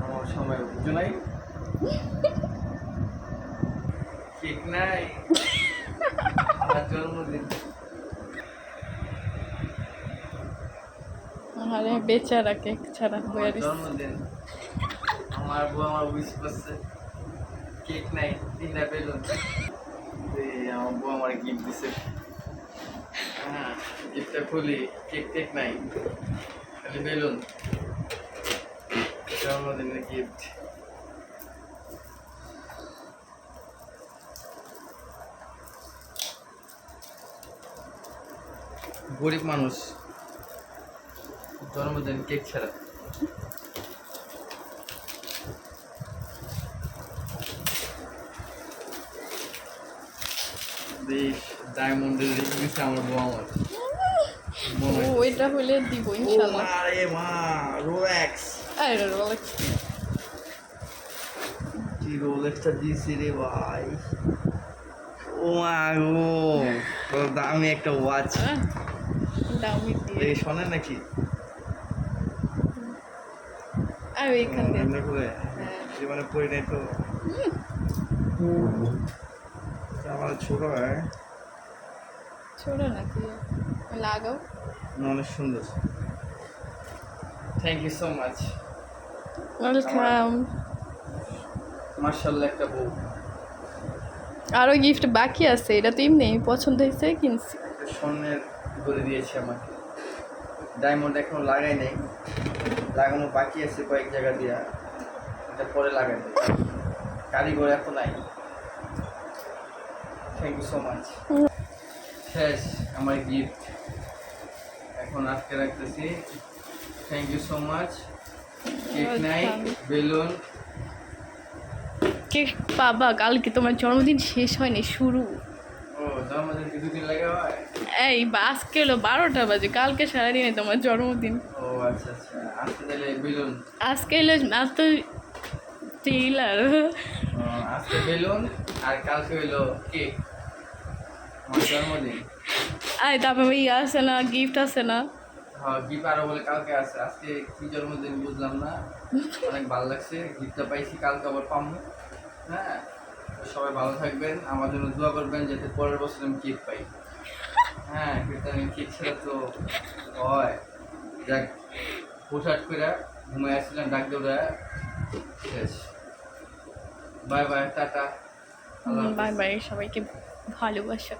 আমার সময় বুঝো নাই, ঠিক নাই, আমার জন্মদিন। আরে বেচারা কেক ছাড়া আমার হয়ে জন্মদিন, আমার বউ আমার উইশ করছে, কেক নাই, 3টা বেলুন। আমার বউ আমার গিফট দিছে। হ্যাঁ, গিফটটা খুলি, কেক টেক নাই, খালি বেলুন। জন্মদিনের গিফট। গরিব মানুষ, জন্মদিন কেক ছাড়া। বেশ ডায়মন্ডের রেখে দিচ্ছে আমার বউ আমার। ওইটা হলে দিব ইনশাআল্লাহ। আরে মা, রোলেক্স। আরে রোলেক্স কি রোলেক্সটা দিয়েছি রে ভাই। ও মা গো, কত দামি একটা ওয়াচ। দামি দিয়ে এই শোনেন নাকি? আর এখান থেকে এমনি করে জীবনে পড়ি নাই তো। আমার ছোট হয়, ছোট নাকি লাগাও। অনেক সুন্দর। Thank you so much. Welcome. মার্শাল্লাহ একটা বউ। আরো গিফট বাকি আছে, এটা তো এমনি পছন্দ হয়েছে কিনছি। একটা স্বর্ণের করে দিয়েছে আমাকে, ডায়মন্ড এখনো লাগাই নাই, লাগানো বাকি আছে কয়েক জায়গা দিয়া, এটা পরে লাগাই দেয়, কারিগর এখন নাই। Thank you so much. শেষ আমার গিফট, এখন আজকে রাখতেছি। Thank you so much. Cake নাই, বেলুন। কেক পাবা কালকে, তোমার জন্মদিন শেষ হয়নি, শুরু। ও জন্মদিন কি 2 দিন লাগে হয়? এই আজকে হলো 12টা বাজে, কালকে সারাদিনে তোমার জন্মদিন। ও আচ্ছা আচ্ছা, আজকে তাহলে বেলুন। আজকে হলো, আজ তো টেইলার। আজকে বেলুন আর কালকে হইলো কেক, আমার জন্মদিন। আয় তারপর ইয়ে আছে না, গিফট আছে না। হ্যাঁ, গিফট আরো বলে কালকে আছে, আজকে কি জন্মদিন বুঝলাম না। অনেক ভালো লাগছে, গিফটটা পাইছি, কালকে আবার পাবো। হ্যাঁ, তো সবাই ভালো থাকবেন, আমার জন্য দোয়া করবেন যাতে পরের বছর আমি কেক পাই। হ্যাঁ, কিন্তু আমি কেক ছাড়া তো হয়। যাক, পোশাক করে ঘুমাই আসছিলাম, ডাক দৌড়া শেষ। Bye bye, tata. Bye bye, সবাইকে ভালোবাসা।